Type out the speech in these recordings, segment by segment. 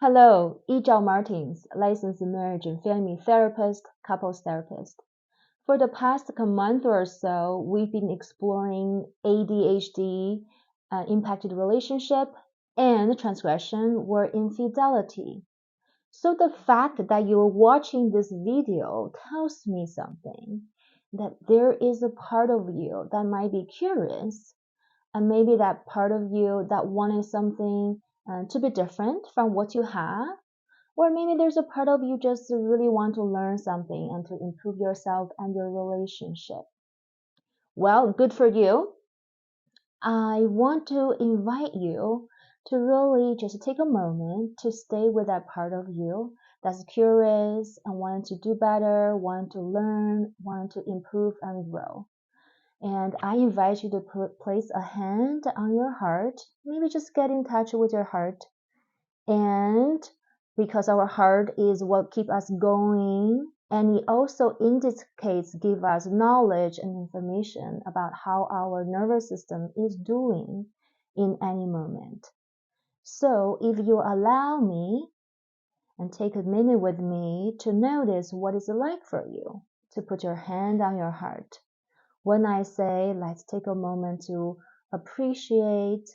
Hello, Ijao Martins, licensed marriage and family therapist, couples therapist. For the past month or so, we've been exploring ADHD, impacted relationship, and transgression or infidelity. So the fact that you're watching this video tells me something, that there is a part of you that might be curious, and maybe that part of you that wanted something to be different from what you have, or maybe there's a part of you just really want to learn something and to improve yourself and your relationship. Well, good for you. I want to invite you to really just take a moment to stay with that part of you that's curious and want to do better, want to learn, want to improve and grow. And I invite you to place a hand on your heart, maybe just get in touch with your heart. And because our heart is what keeps us going, and it also in this case give us knowledge and information about how our nervous system is doing in any moment. So if you allow me and take a minute with me to notice what it's like for you to put your hand on your heart. When I say let's take a moment to appreciate,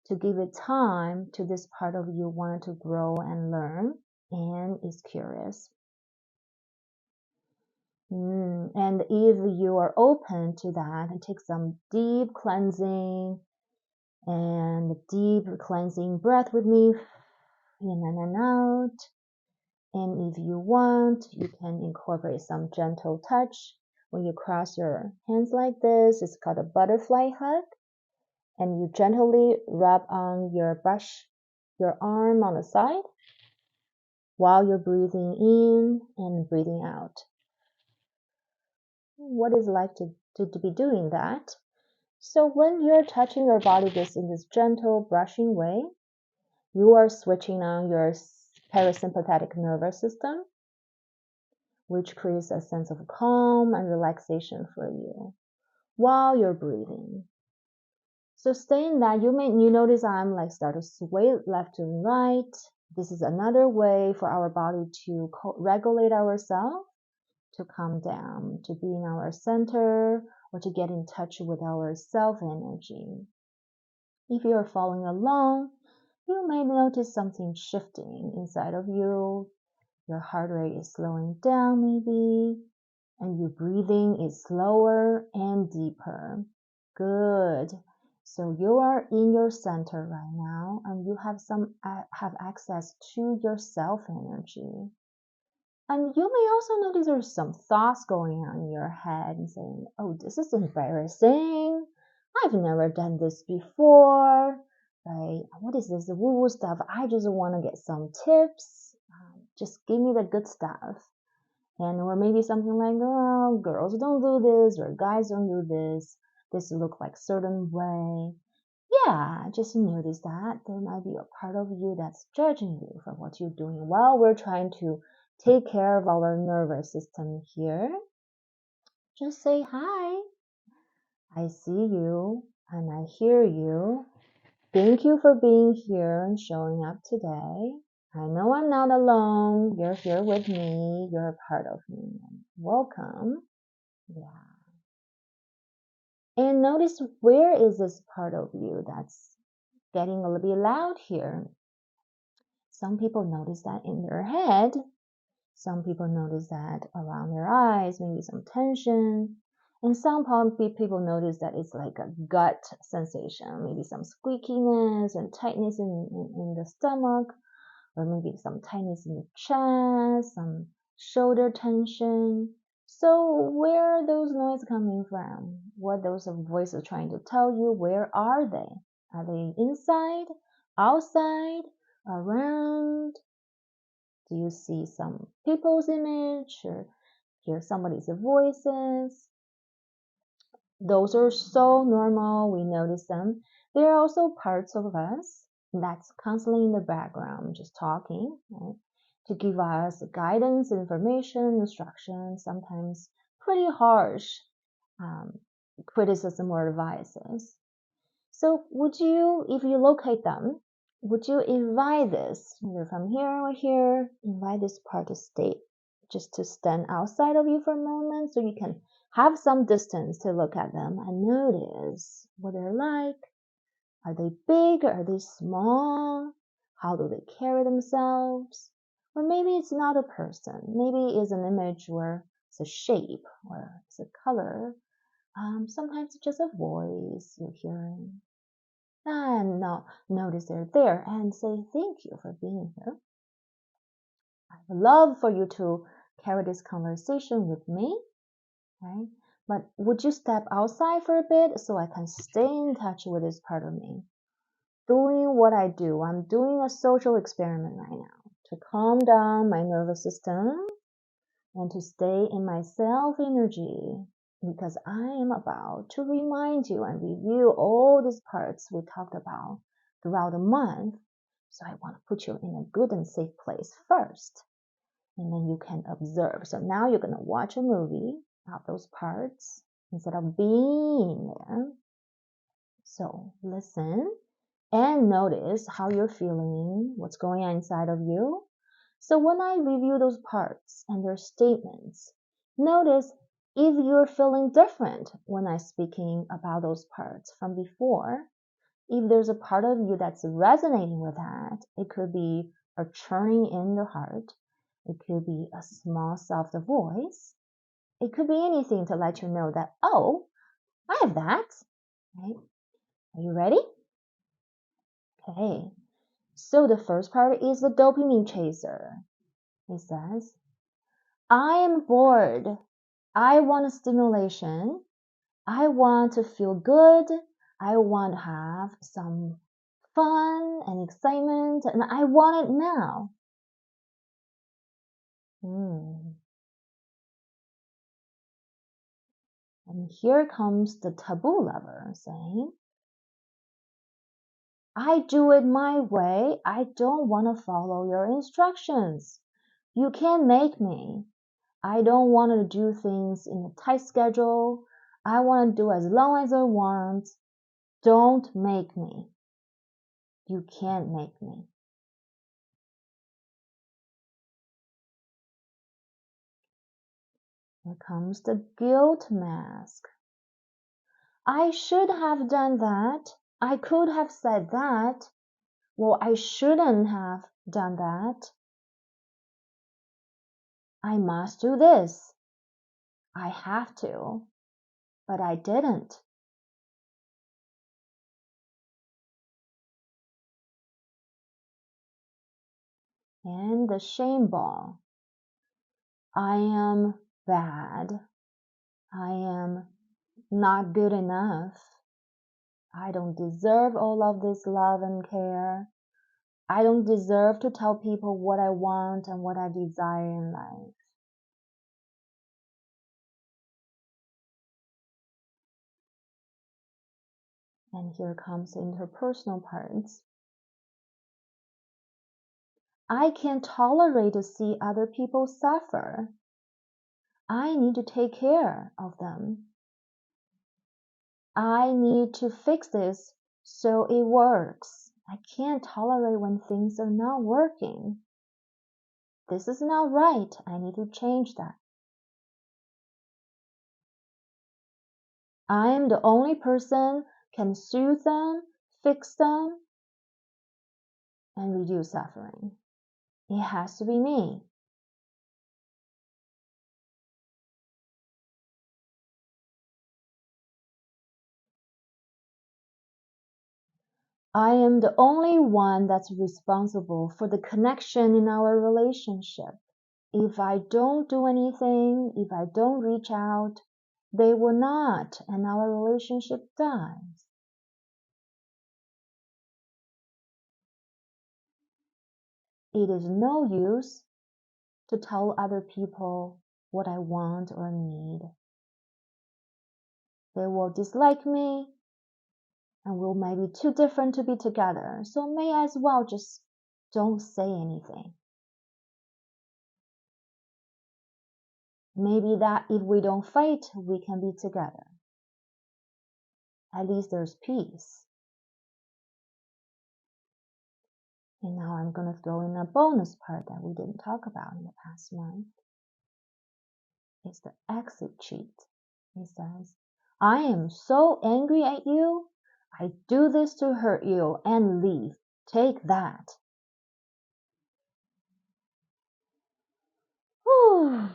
to give it time to this part of you wanting to grow and learn and is curious. And if you are open to that, and take some deep cleansing breath with me, in and out. And if you want, you can incorporate some gentle touch. When you cross your hands like this, it's called a butterfly hug. And you gently rub on your arm on the side while you're breathing in and breathing out. What is it like to be doing that? So when you're touching your body just in this gentle brushing way, you are switching on your parasympathetic nervous system, which creates a sense of calm and relaxation for you while you're breathing. So staying that, you notice I'm like start to sway left to right. This is another way for our body to regulate ourselves, to calm down, to be in our center, or to get in touch with our self energy. If you're following along, you may notice something shifting inside of you. Your heart rate is slowing down maybe, and your breathing is slower and deeper. Good. So you are in your center right now, and you have access to your self energy. And you may also notice there's some thoughts going on in your head and saying, oh, this is embarrassing. I've never done this before, right? What is this woo-woo stuff? I just want to get some tips. Just give me the good stuff. And or maybe something like, oh, girls don't do this, or guys don't do this. This look like certain way. Yeah, just notice that there might be a part of you that's judging you for what you're doing while we're trying to take care of our nervous system here. Just say hi. I see you and I hear you. Thank you for being here and showing up today. I know I'm not alone. You're here with me. You're a part of me. Welcome. Yeah. And notice, where is this part of you that's getting a little bit loud here? Some people notice that in their head. Some people notice that around their eyes, maybe some tension. And some people notice that it's like a gut sensation, maybe some squeakiness and tightness in the stomach, or maybe some tightness in the chest, some shoulder tension. So where are those noises coming from? What those voices trying to tell you? Where are they? Are they inside, outside, around? Do you see some people's image or hear somebody's voices? Those are so normal. We notice them. There are also parts of us that's constantly in the background, just talking, right? To give us guidance, information, instructions, sometimes pretty harsh criticism or advices. So would you, if you locate them, would you invite this, either from here or here, invite this part to stay, just to stand outside of you for a moment so you can have some distance to look at them and notice what they're like. Are they big? Are they small? How do they carry themselves? Or maybe it's not a person. Maybe it's an image or it's a shape or it's a color. Sometimes it's just a voice you're hearing. And now notice they're there and say thank you for being here. I would love for you to carry this conversation with me, right? But would you step outside for a bit so I can stay in touch with this part of me? Doing what I do. I'm doing a social experiment right now to calm down my nervous system and to stay in my self energy, because I am about to remind you and review all these parts we talked about throughout the month. So I want to put you in a good and safe place first, and then you can observe. So now you're going to watch a movie of those parts instead of being there. So listen and notice how you're feeling, what's going on inside of you. So when I review those parts and their statements, notice if you're feeling different when I'm speaking about those parts from before. If there's a part of you that's resonating with that, it could be a churning in the heart. It could be a small soft voice. It could be anything to let you know that, oh, I have that, right? Are you ready? Okay. So the first part is the dopamine chaser. It says, I am bored. I want a stimulation. I want to feel good. I want to have some fun and excitement, and I want it now. And here comes the taboo lover saying, I do it my way. I don't want to follow your instructions. You can't make me. I don't want to do things in a tight schedule. I want to do as long as I want. Don't make me. You can't make me. Here comes the guilt mask. I should have done that. I could have said that. Well, I shouldn't have done that. I must do this. I have to, but I didn't. And the shame ball. I am bad. I am not good enough. I don't deserve all of this love and care. I don't deserve to tell people what I want and what I desire in life. And here comes interpersonal parts. I can't tolerate to see other people suffer. I need to take care of them. I need to fix this so it works. I can't tolerate when things are not working. This is not right. I need to change that. I am the only person can soothe them, fix them, and reduce suffering. It has to be me. I am the only one that's responsible for the connection in our relationship. If I don't do anything, if I don't reach out, they will not, and our relationship dies. It is no use to tell other people what I want or need. They will dislike me, and we'll maybe too different to be together, so may as well just don't say anything. Maybe that if we don't fight, we can be together. At least there's peace. And now I'm going to throw in a bonus part that we didn't talk about in the past month. It's the exit cheat. It says, I am so angry at you. I do this to hurt you and leave. Take that. Whew.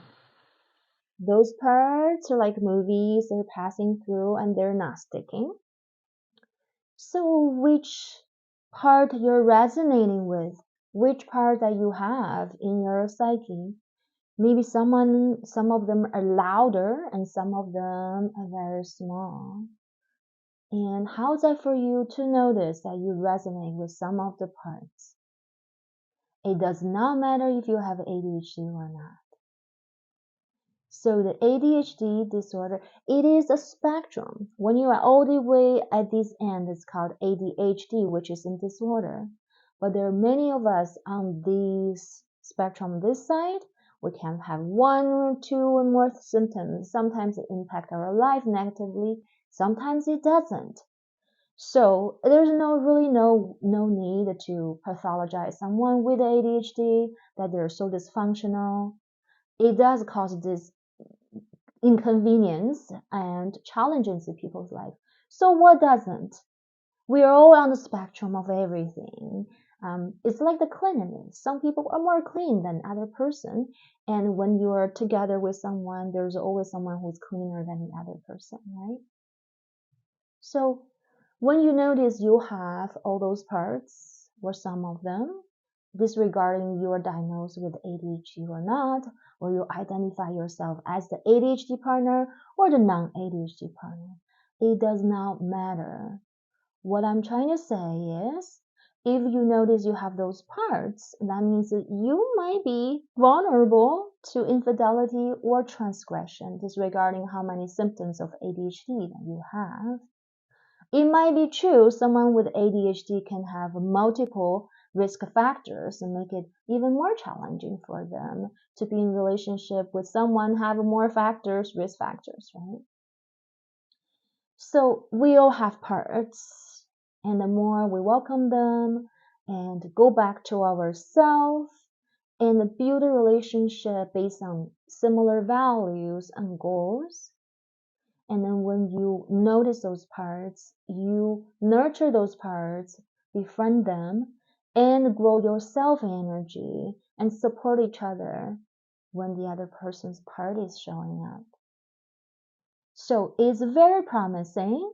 Those parts are like movies they're passing through and they're not sticking. So which part you're resonating with, which part that you have in your psyche? Maybe some of them are louder and some of them are very small. And how's that for you to notice that you resonate with some of the parts? It does not matter if you have ADHD or not. So the ADHD disorder, it is a spectrum. When you are all the way at this end, it's called ADHD, which is a disorder. But there are many of us on this spectrum, this side. We can have 1, 2, or more symptoms. Sometimes it impacts our life negatively. Sometimes it doesn't. So there's really no need to pathologize someone with ADHD, that they're so dysfunctional. It does cause this inconvenience and challenges in people's life. So what doesn't? We are all on the spectrum of everything. It's like the cleanliness. Some people are more clean than other person, and when you are together with someone, there's always someone who's cleaner than the other person, right? So when you notice you have all those parts, or some of them, disregarding you are diagnosed with ADHD or not, or you identify yourself as the ADHD partner or the non-ADHD partner, it does not matter. What I'm trying to say is, if you notice you have those parts, that means that you might be vulnerable to infidelity or transgression, disregarding how many symptoms of ADHD that you have. It might be true someone with ADHD can have multiple risk factors and make it even more challenging for them to be in relationship with someone having more factors, risk factors, right? So we all have parts, and the more we welcome them and go back to ourselves and build a relationship based on similar values and goals, and then when you notice those parts, you nurture those parts, befriend them, and grow your self-energy and support each other when the other person's part is showing up. So it's very promising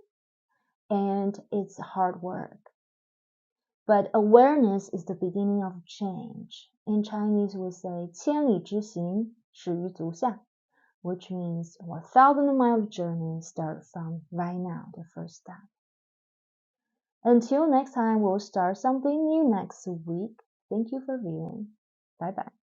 and it's hard work. But awareness is the beginning of change. In Chinese, we say 千里之行，始于足下, which means 1,000-mile journey starts from right now, the first step. Until next time, we'll start something new next week. Thank you for viewing. Bye-bye.